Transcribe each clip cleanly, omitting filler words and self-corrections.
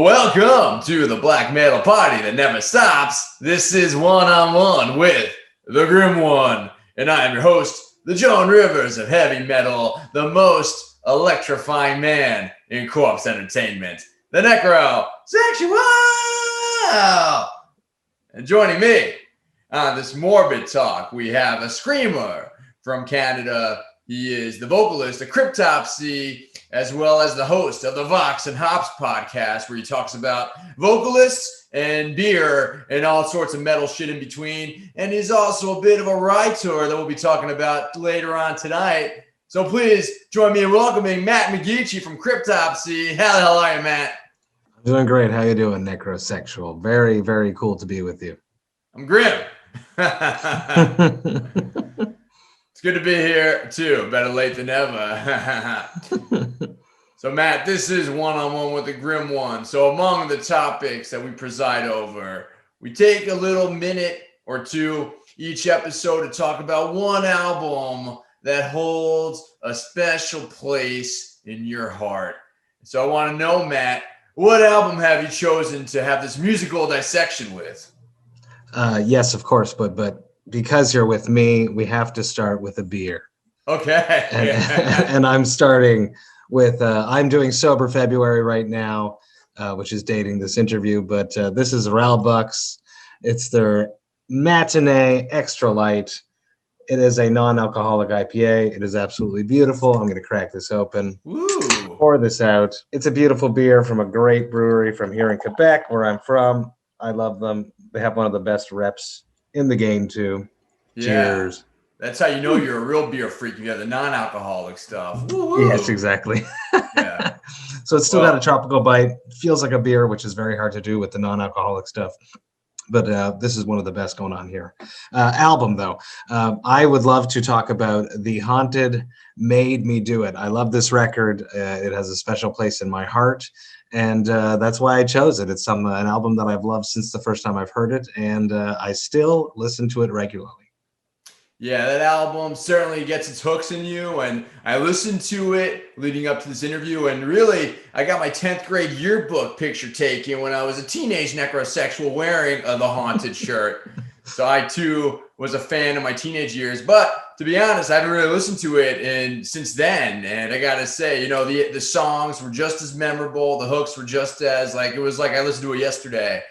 Welcome to the black metal party that never stops. This is one-on-one with the Grim One, and I am your host, the Joan Rivers of heavy metal, the most electrifying man in corpse entertainment, the Necrosexual. And joining me on this morbid talk, we have a screamer from Canada. He is the vocalist of Cryptopsy, as well as the host of the Vox and Hops podcast, where he talks about vocalists and beer and all sorts of metal shit in between. And he's also a bit of a writer that we'll be talking about later on tonight. So please join me in welcoming Matt McGachy from Cryptopsy. How the hell are you, Matt? I'm doing great. How you doing, Necrosexual? Very, very cool to be with you. I'm grim. It's good to be here, too. Better late than never. So, Matt, this is one-on-one with the Grim One. So among the topics that we preside over, we take a little minute or two each episode to talk about one album that holds a special place in your heart. So I want to know, Matt, what album have you chosen to have this musical dissection with? Yes, of course, but because you're with me, we have to start with a beer. Okay. And I'm starting with, I'm doing Sober February right now, which is dating this interview, but this is Ralbuck's. It's their Matinee Extra Light. It is a non-alcoholic IPA. It is absolutely beautiful. I'm going to crack this open. Ooh. Pour this out. It's a beautiful beer from a great brewery from here in Quebec, where I'm from. I love them. They have one of the best reps in the game, too. Yeah. Cheers. That's how you know you're a real beer freak. You have the non-alcoholic stuff. Woo-hoo. Yes, exactly. Yeah. So it's still got a tropical bite. Feels like a beer, which is very hard to do with the non-alcoholic stuff. But this is one of the best going on here. Album, though. I would love to talk about The Haunted Made Me Do It. I love this record. It has a special place in my heart. And that's why I chose it. It's an album that I've loved since the first time I've heard it. And I still listen to it regularly. Yeah, that album certainly gets its hooks in you, and I listened to it leading up to this interview, and really, I got my 10th grade yearbook picture taken when I was a teenage necrosexual wearing the Haunted shirt. So I, too, was a fan in my teenage years, but to be honest, I haven't really listened to it since then, and I gotta say, the songs were just as memorable, the hooks were just as, it was like I listened to it yesterday,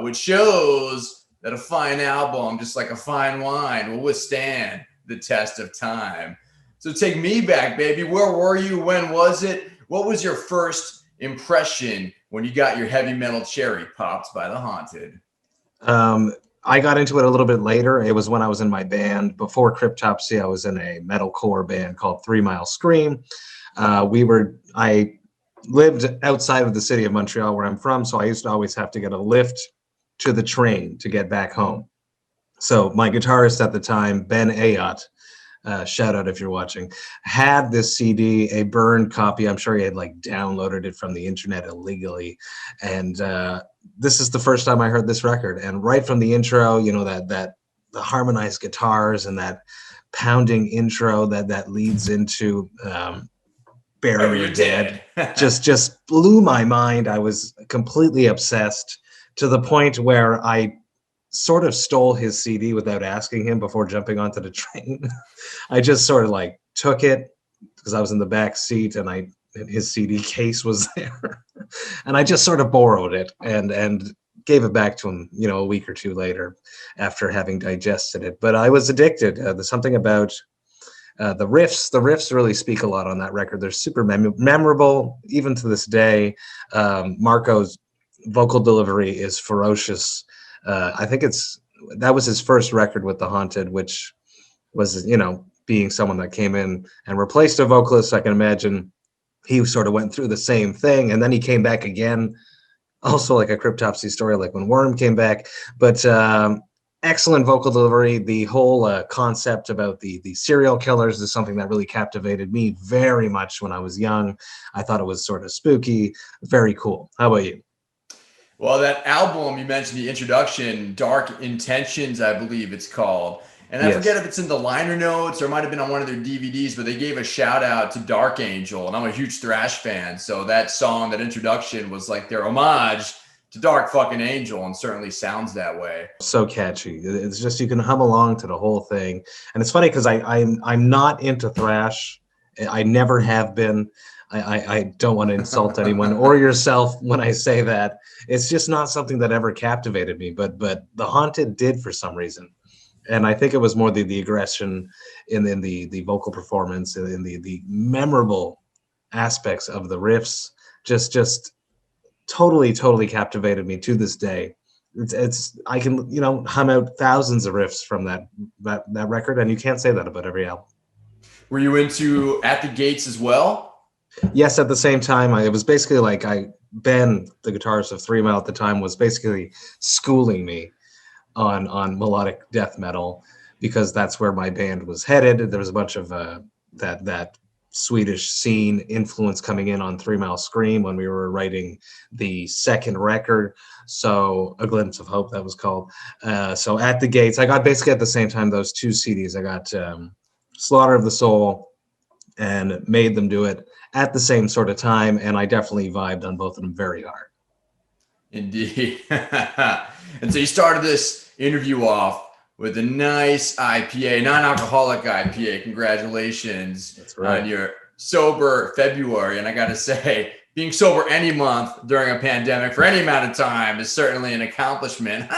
which shows that a fine album, just like a fine wine, will withstand the test of time. So take me back, baby. Where were you? When was it? What was your first impression when you got your heavy metal cherry popped by The Haunted? I got into it a little bit later. It was when I was in my band. Before Cryptopsy, I was in a metalcore band called 3 Mile Scream. I lived outside of the city of Montreal, where I'm from, so I used to always have to get a lift to the train to get back home. So my guitarist at the time, Ben Ayotte, shout out if you're watching, had this CD, a burned copy. I'm sure he had downloaded it from the internet illegally. And this is the first time I heard this record. And right from the intro, that the harmonized guitars and that pounding intro that leads into Bury Your Dead just blew my mind. I was completely obsessed, to the point where I sort of stole his CD without asking him before jumping onto the train. I just sort of took it because I was in the back seat and his CD case was there. And I just sort of borrowed it and gave it back to him, a week or two later after having digested it. But I was addicted. There's something about the riffs. The riffs really speak a lot on that record. They're super memorable, even to this day. Marco's vocal delivery is ferocious. I think that was his first record with The Haunted, which was, being someone that came in and replaced a vocalist. I can imagine he sort of went through the same thing, and then he came back again, also like a Cryptopsy story, like when Worm came back. But excellent vocal delivery. The whole concept about the serial killers is something that really captivated me very much when I was young. I thought it was sort of spooky, very cool. How about you? Well, that album, you mentioned the introduction, Dark Intentions, I believe it's called. And I forget if it's in the liner notes or it might have been on one of their DVDs, but they gave a shout out to Dark Angel. And I'm a huge Thrash fan. So that song, that introduction was like their homage to Dark fucking Angel, and certainly sounds that way. So catchy. It's just, you can hum along to the whole thing. And it's funny because I'm not into thrash. I never have been. I don't want to insult anyone or yourself when I say that. It's just not something that ever captivated me. But The Haunted did for some reason. And I think it was more the aggression in the vocal performance, in the memorable aspects of the riffs. Just totally captivated me to this day. It's I can hum out thousands of riffs from that record, and you can't say that about every album. Were you into At the Gates as well? Yes, at the same time, it was basically like Ben, the guitarist of 3 Mile at the time, was basically schooling me on melodic death metal, because that's where my band was headed. There was a bunch of that Swedish scene influence coming in on 3 Mile Scream when we were writing the second record. So A Glimpse of Hope, that was called. So At the Gates, I got basically at the same time those two CDs. I got Slaughter of the Soul and Made Them Do It at the same sort of time, and I definitely vibed on both of them very hard. Indeed. And so you started this interview off with a nice IPA, non-alcoholic IPA. Congratulations. That's right. On your sober February. And I got to say, being sober any month during a pandemic for any amount of time is certainly an accomplishment.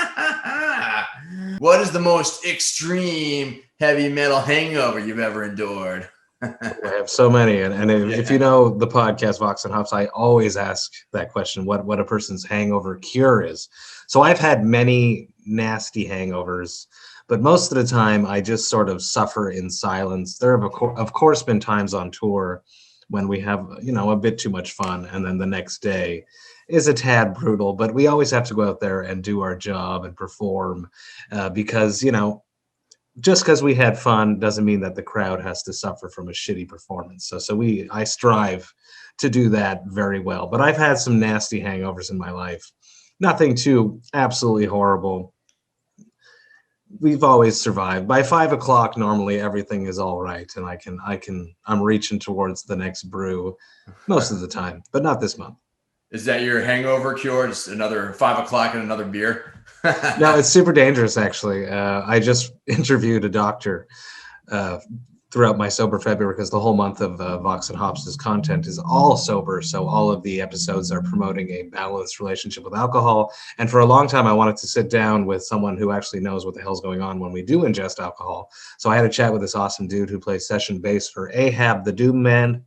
What is the most extreme heavy metal hangover you've ever endured? I have so many, and if you know the podcast Vox and Hops, I always ask that question: what a person's hangover cure is. So I've had many nasty hangovers, but most of the time I just sort of suffer in silence. There have of course been times on tour when we have a bit too much fun, and then the next day is a tad brutal. But we always have to go out there and do our job and perform, because just because we had fun doesn't mean that the crowd has to suffer from a shitty performance. So I strive to do that very well. But I've had some nasty hangovers in my life. Nothing too absolutely horrible. We've always survived. By 5 o'clock, normally everything is all right, and I'm reaching towards the next brew most of the time, but not this month. Is that your hangover cure? Just another 5 o'clock and another beer? No, it's super dangerous, actually. I just interviewed a doctor throughout my sober February, because the whole month of Vox and Hops' content is all sober. So all of the episodes are promoting a balanced relationship with alcohol. And for a long time, I wanted to sit down with someone who actually knows what the hell's going on when we do ingest alcohol. So I had a chat with this awesome dude who plays session bass for Ahab, the Doom Band,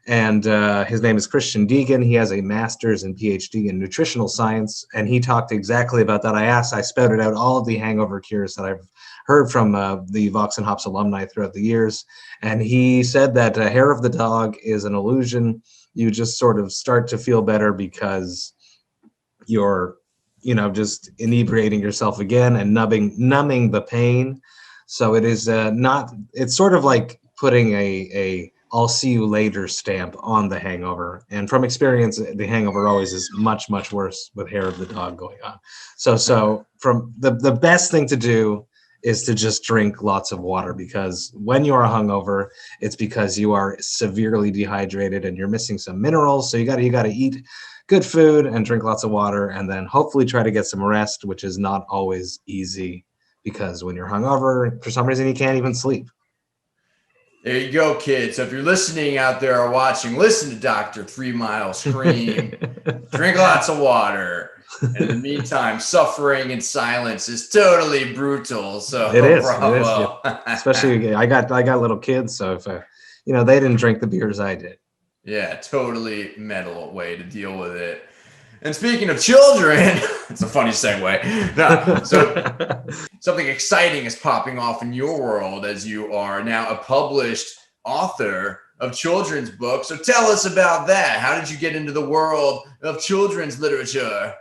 and his name is Christian Deegan. He has a master's and PhD in nutritional science, and he talked exactly about that. I spouted out all of the hangover cures that I've heard from the Vox and Hops alumni throughout the years, and he said that hair of the dog is an illusion. You just sort of start to feel better because you're just inebriating yourself again and numbing the pain. So it is it's sort of like putting a I'll see you later stamp on the hangover. And from experience, the hangover always is much, much worse with hair of the dog going on. So from the best thing to do is to just drink lots of water, because when you are hungover, it's because you are severely dehydrated and you're missing some minerals. So you got to eat good food and drink lots of water, and then hopefully try to get some rest, which is not always easy, because when you're hungover, for some reason, you can't even sleep. There you go, kids. So if you're listening out there or watching, listen to Dr. 3 Mile Scream. Drink lots of water. And in the meantime, suffering in silence is totally brutal. So it is. Bravo. It is, yeah. Especially I got little kids, so if they didn't drink the beers I did. Yeah, totally metal way to deal with it. And speaking of children, it's a funny segue. No, so something exciting is popping off in your world, as you are now a published author of children's books. So tell us about that. How did you get into the world of children's literature?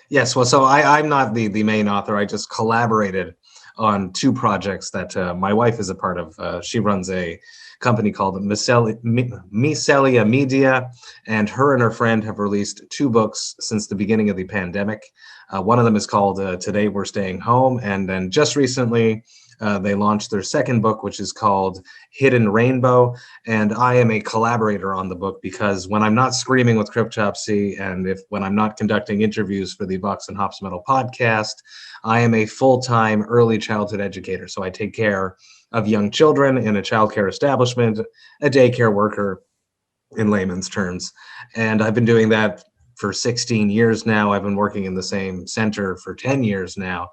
Yes, well, so I'm not the main author. I just collaborated on two projects that my wife is a part of. She runs a company called Micelia Media, and her friend have released two books since the beginning of the pandemic. One of them is called Today We're Staying Home, and then just recently they launched their second book, which is called Hidden Rainbow. And I am a collaborator on the book because when I'm not screaming with Cryptopsy and when I'm not conducting interviews for the Vox and Hops Metal podcast, I am a full-time early childhood educator. So I take care of young children in a childcare establishment, a daycare worker in layman's terms. And I've been doing that for 16 years now. I've been working in the same center for 10 years now.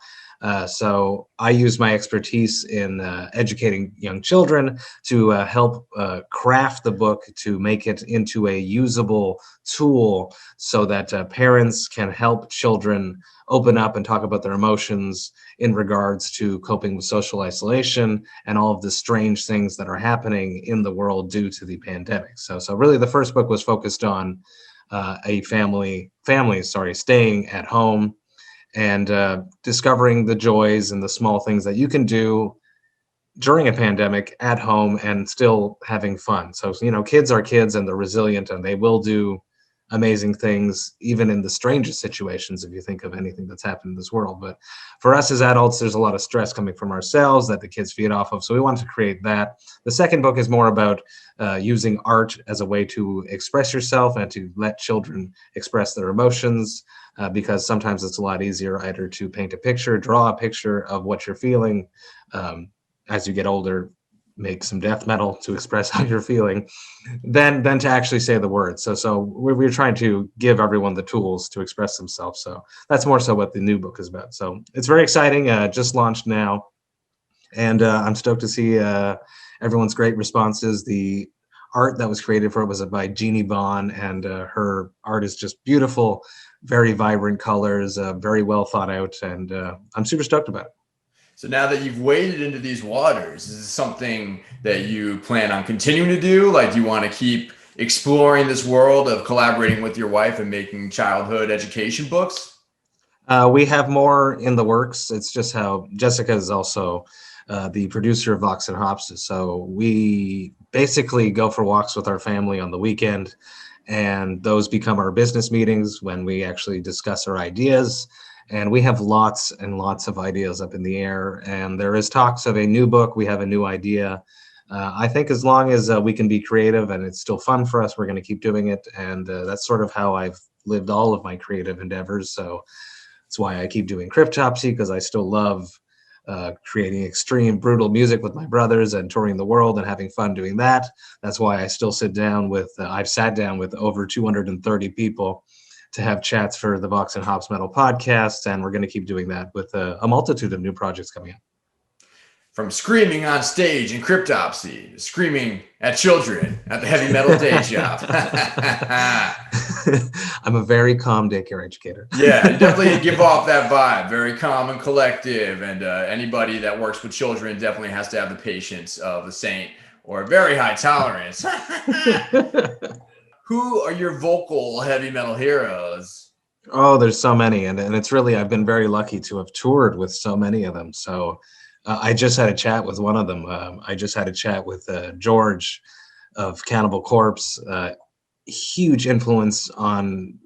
So I use my expertise in educating young children to help craft the book to make it into a usable tool so that parents can help children open up and talk about their emotions in regards to coping with social isolation and all of the strange things that are happening in the world due to the pandemic. So really the first book was focused on a family staying at home and discovering the joys and the small things that you can do during a pandemic at home and still having fun. So, kids are kids and they're resilient and they will do amazing things, even in the strangest situations, if you think of anything that's happened in this world. But for us as adults, there's a lot of stress coming from ourselves that the kids feed off of. So we wanted to create that. The second book is more about using art as a way to express yourself and to let children express their emotions. Because sometimes it's a lot easier either to paint a picture, draw a picture of what you're feeling. As you get older, make some death metal to express how you're feeling, than to actually say the words. So we're trying to give everyone the tools to express themselves. So that's more so what the new book is about. So it's very exciting. Just launched now, and I'm stoked to see everyone's great responses. The art that was created for it was by Jeannie Vaughn, and her art is just beautiful, very vibrant colors, very well thought out, and I'm super stoked about it. So now that you've waded into these waters, is this something that you plan on continuing to do? Like, do you want to keep exploring this world of collaborating with your wife and making childhood education books? We have more in the works. It's just how Jessica is also the producer of Vox and Hops. So we basically go for walks with our family on the weekend, and those become our business meetings when we actually discuss our ideas. And we have lots and lots of ideas up in the air. And there is talks of a new book. We have a new idea. I think as long as we can be creative and it's still fun for us, we're going to keep doing it. And that's sort of how I've lived all of my creative endeavors. So that's why I keep doing Cryptopsy, because I still love creating extreme, brutal music with my brothers and touring the world and having fun doing that. That's why I still I've sat down with over 230 people to have chats for the Vox and Hops Metal podcast, and we're going to keep doing that with a multitude of new projects coming up. From screaming on stage in Cryptopsy, screaming at children at the heavy metal day job. I'm a very calm daycare educator. Yeah, you definitely give off that vibe. Very calm and collective. And anybody that works with children definitely has to have the patience of a saint or a very high tolerance. Who are your vocal heavy metal heroes? Oh, there's so many. And it's really, I've been very lucky to have toured with so many of them. So I just had a chat with one of them. I just had a chat with George of Cannibal Corpse. Huge influence on,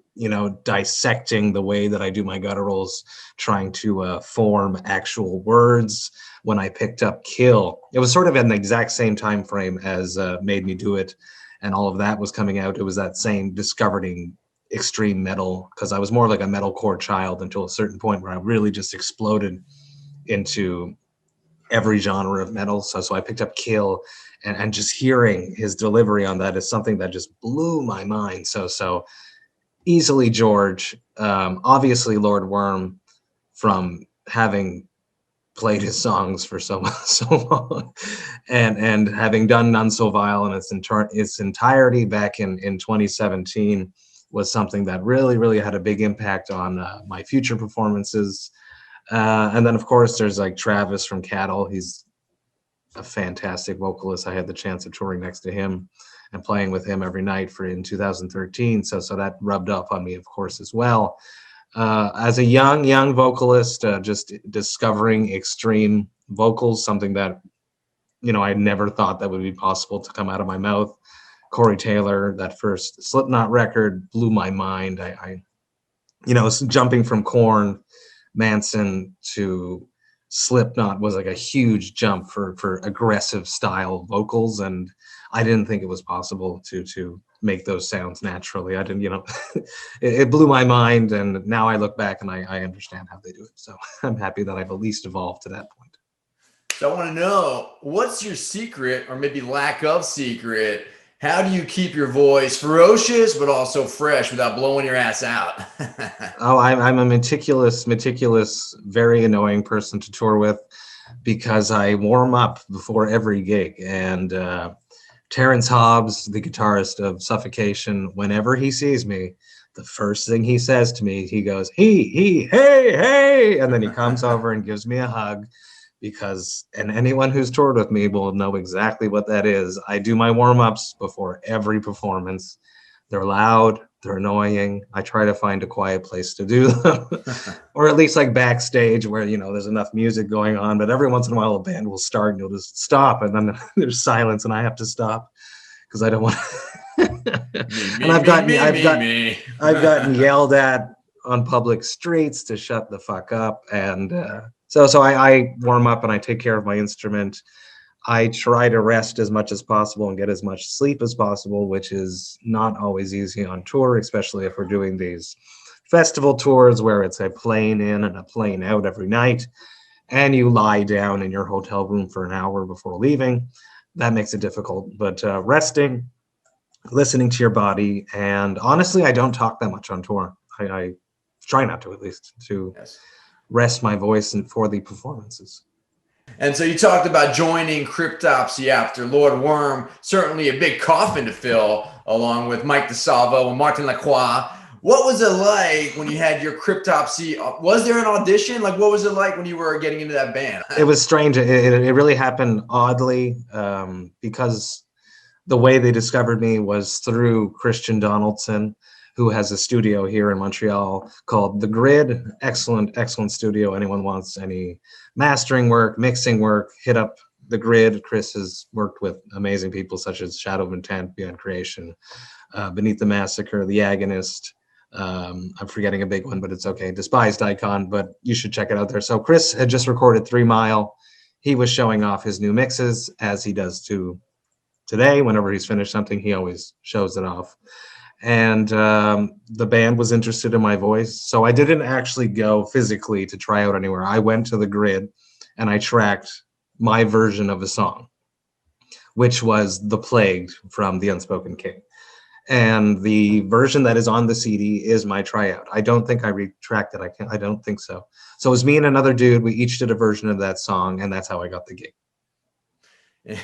dissecting the way that I do my gutturals, trying to form actual words. When I picked up Kill, it was sort of in the exact same time frame as Made Me Do It, and all of that was coming out. It was that same discovering extreme metal, because I was more like a metalcore child until a certain point where I really just exploded into every genre of metal. So I picked up Kill, and just hearing his delivery on that is something that just blew my mind. So easily George, obviously Lord Worm, from having played his songs for so long, and having done None So Vile in its entirety back in 2017 was something that really had a big impact on my future performances. And then of course there's like Travis from Cattle. He's a fantastic vocalist. I had the chance of touring next to him and playing with him every night in 2013. So that rubbed off on me, of course, as well. As a young vocalist, just discovering extreme vocals, something that, you know, I never thought that would be possible to come out of my mouth. Corey Taylor, that first Slipknot record blew my mind. You know, jumping from Korn, Manson to Slipknot was like a huge jump for aggressive style vocals, and I didn't think it was possible to make those sounds naturally. I didn't, you know, it blew my mind, and now I look back and I understand how they do it. So I'm happy that I've at least evolved to that point. So I want to know, what's your secret, or maybe lack of secret? How do you keep your voice ferocious but also fresh without blowing your ass out? Oh, I'm a meticulous, very annoying person to tour with because I warm up before every gig. And Terrence Hobbs, the guitarist of Suffocation, whenever he sees me, the first thing he says to me, he goes, hey, and then he comes over and gives me a hug. Because, and anyone who's toured with me will know exactly what that is. I do my warm-ups before every performance. They're loud, they're annoying. I try to find a quiet place to do them, or at least like backstage where, you know, there's enough music going on. But every once in a while, a band will start and you'll just stop, and then there's silence, and I have to stop because I don't want. And I've gotten yelled at on public streets to shut the fuck up, and so I warm up and I take care of my instrument. I try to rest as much as possible and get as much sleep as possible, which is not always easy on tour, especially if we're doing these festival tours where it's a plane in and a plane out every night, and you lie down in your hotel room for an hour before leaving. That makes it difficult. But resting, listening to your body, and honestly, I don't talk that much on tour. I try not to, at least, to rest my voice and for the performances. And so you talked about joining Cryptopsy after Lord Worm, certainly a big coffin to fill, along with Mike DeSalvo and Martin Lacroix. What was it like when you had your Cryptopsy? Was there an audition? Like, what was it like when you were getting into that band? It was strange. It really happened oddly because the way they discovered me was through Christian Donaldson, who has a studio here in Montreal called The Grid. Excellent studio. Anyone wants any mastering work, mixing work, hit up The Grid. Chris has worked with amazing people such as Shadow of Intent, Beyond Creation, Beneath the Massacre, The Agonist. I'm forgetting a big one, but it's okay. Despised Icon, but you should check it out there. So Chris had just recorded 3 Mile. He was showing off his new mixes, as he does today. Whenever he's finished something, he always shows it off. And the band was interested in my voice, so I didn't actually go physically to try out anywhere. I went to The Grid and I tracked my version of a song, which was The Plague from The Unspoken King, and the version that is on the CD is my tryout. I don't think I retracked it. I don't think so. So it was me and another dude. We each did a version of that song, and that's how I got the gig.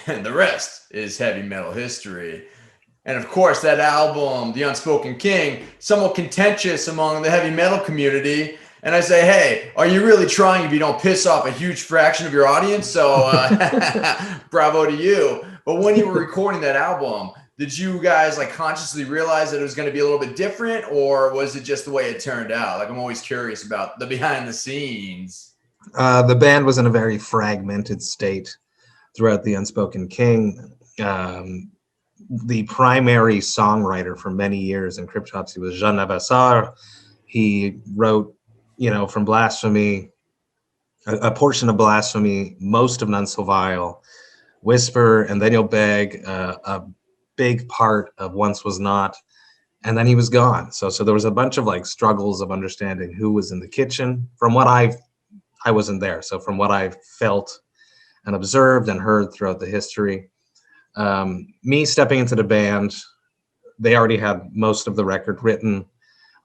And the rest is heavy metal history. And of course, that album, The Unspoken King, somewhat contentious among the heavy metal community. And I say, hey, are you really trying if you don't piss off a huge fraction of your audience? So bravo to you. But when you were recording that album, did you guys like consciously realize that it was going to be a little bit different, or was it just the way it turned out? Like, I'm always curious about the behind the scenes. The band was in a very fragmented state throughout The Unspoken King. The primary songwriter for many years in Cryptopsy was Jean Navassar. He wrote, you know, from Blasphemy, a portion of Blasphemy, most of None So Vile, Whisper, and then You'll Beg, a big part of Once Was Not, and then he was gone. So there was a bunch of like struggles of understanding who was in the kitchen. From what I wasn't there, so from what I've felt and observed and heard throughout the history, me stepping into the band, they already had most of the record written.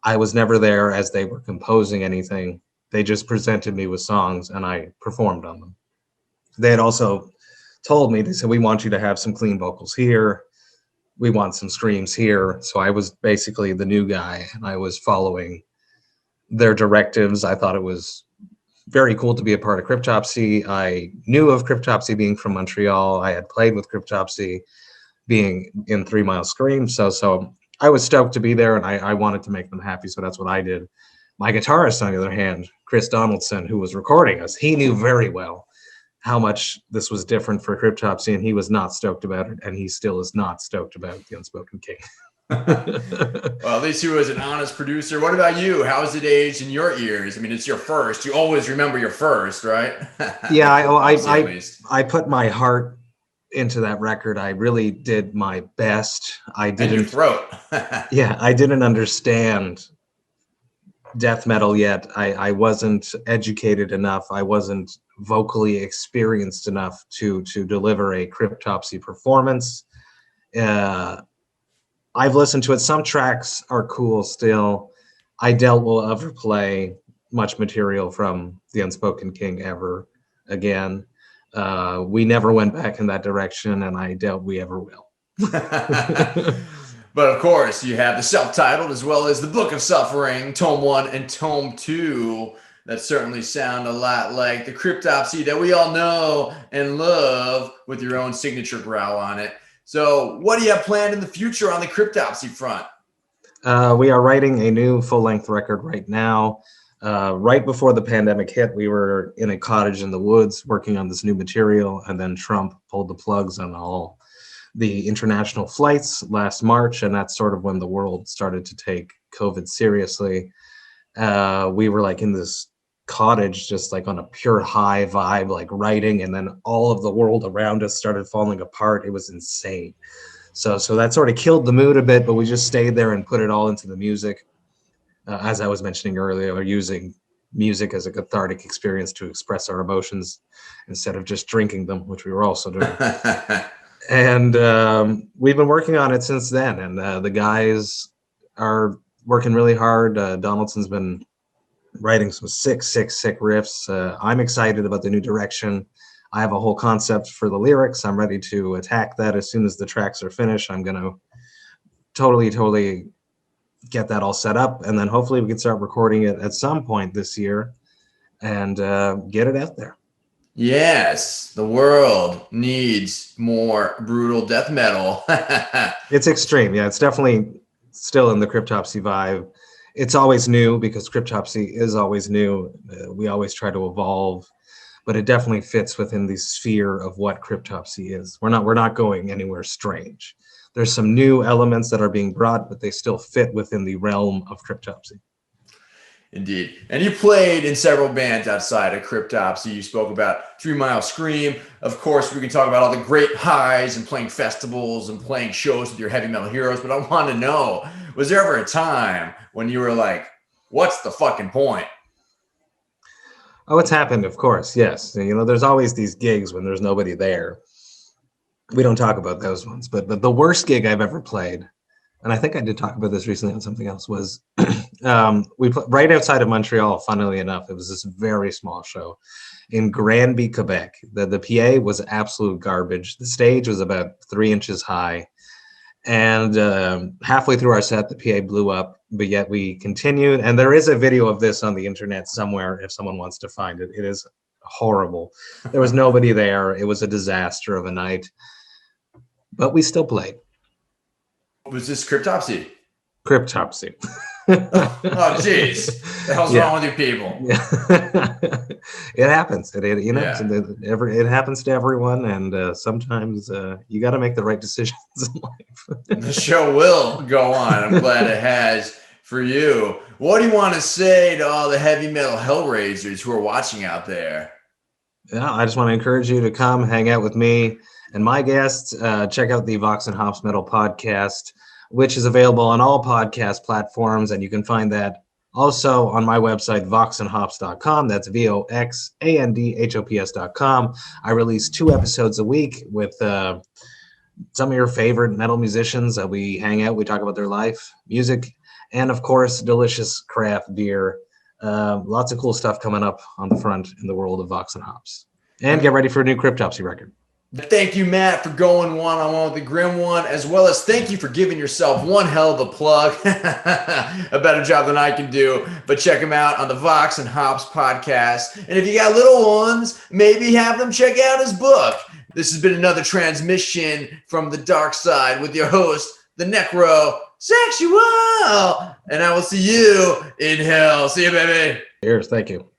I was never there as they were composing anything. They just presented me with songs and I performed on them. They had also told me, they said, we want you to have some clean vocals here. We want some screams here. So I was basically the new guy and I was following their directives. I thought it was very cool to be a part of Cryptopsy. I knew of Cryptopsy being from Montreal. I had played with Cryptopsy being in 3 Mile Scream. So I was stoked to be there and I wanted to make them happy. So that's what I did. My guitarist, on the other hand, Chris Donaldson, who was recording us, he knew very well how much this was different for Cryptopsy, and he was not stoked about it, and he still is not stoked about The Unspoken King. Well, at least he was an honest producer. What about you? How has it aged in your ears? I mean, it's your first. You always remember your first, right? Yeah, I I put my heart into that record. I really did my best. I and your didn't. throat. Yeah, I didn't understand death metal yet. I wasn't educated enough. I wasn't vocally experienced enough to deliver a Cryptopsy performance. I've listened to it. Some tracks are cool still. I doubt we'll ever play much material from The Unspoken King ever again. We never went back in that direction, and I doubt we ever will. But of course, you have the self-titled as well as the Book of Suffering, Tome 1 and Tome 2. That certainly sound a lot like the Cryptopsy that we all know and love, with your own signature growl on it. So what do you have planned in the future on the Cryptopsy front? We are writing a new full-length record right now. Right before the pandemic hit, we were in a cottage in the woods working on this new material, and then Trump pulled the plugs on all the international flights last March, and that's sort of when the world started to take COVID seriously. We were like in this cottage, just like on a pure high vibe, like writing, and then all of the world around us started falling apart. It was insane. So that sort of killed the mood a bit, but we just stayed there and put it all into the music. As I was mentioning earlier, we're using music as a cathartic experience to express our emotions instead of just drinking them, which we were also doing. And we've been working on it since then, and the guys are working really hard. Donaldson's been writing some sick riffs. I'm excited about the new direction. I have a whole concept for the lyrics. I'm ready to attack that as soon as the tracks are finished. I'm going to totally get that all set up, and then hopefully we can start recording it at some point this year and get it out there. Yes, the world needs more brutal death metal. It's extreme. Yeah, it's definitely still in the Cryptopsy vibe. It's always new because Cryptopsy is always new. We always try to evolve, but it definitely fits within the sphere of what Cryptopsy is. We're not going anywhere strange. There's some new elements that are being brought, but they still fit within the realm of Cryptopsy. Indeed. And you played in several bands outside of Cryptopsy. You spoke about 3 Mile Scream. Of course, we can talk about all the great highs and playing festivals and playing shows with your heavy metal heroes. But I want to know, was there ever a time when you were like, what's the fucking point? Oh, it's happened, of course. Yes. You know, there's always these gigs when there's nobody there. We don't talk about those ones. But the worst gig I've ever played, and I think I did talk about this recently on something else, was we played right outside of Montreal, funnily enough. It was this very small show in Granby, Quebec. The PA was absolute garbage. The stage was about 3 inches high. And halfway through our set, the PA blew up, but yet we continued. And there is a video of this on the internet somewhere if someone wants to find it. It is horrible. There was nobody there. It was a disaster of a night. But we still played. Was this Cryptopsy? Cryptopsy. Oh, jeez. The hell's wrong with you people? Yeah. It happens. It happens to everyone, and sometimes you got to make the right decisions in life. The show will go on. I'm glad it has for you. What do you want to say to all the heavy metal hellraisers who are watching out there? Yeah, I just want to encourage you to come hang out with me and my guests. Check out the Vox and Hops Metal podcast, which is available on all podcast platforms, and you can find that also on my website, voxandhops.com. That's VOXANDHOPS.com. I release 2 episodes a week with some of your favorite metal musicians. We hang out, we talk about their life, music, and of course, delicious craft beer. Lots of cool stuff coming up on the front in the world of Vox and Hops. And get ready for a new Cryptopsy record. Thank you, Matt, for going one-on-one with the Grim One, as well as thank you for giving yourself one hell of a plug. A better job than I can do. But check him out on the Vox and Hops podcast. And if you got little ones, maybe have them check out his book. This has been another transmission from the dark side with your host, the Necro and I will see you in hell. See you, baby. Cheers. Thank you.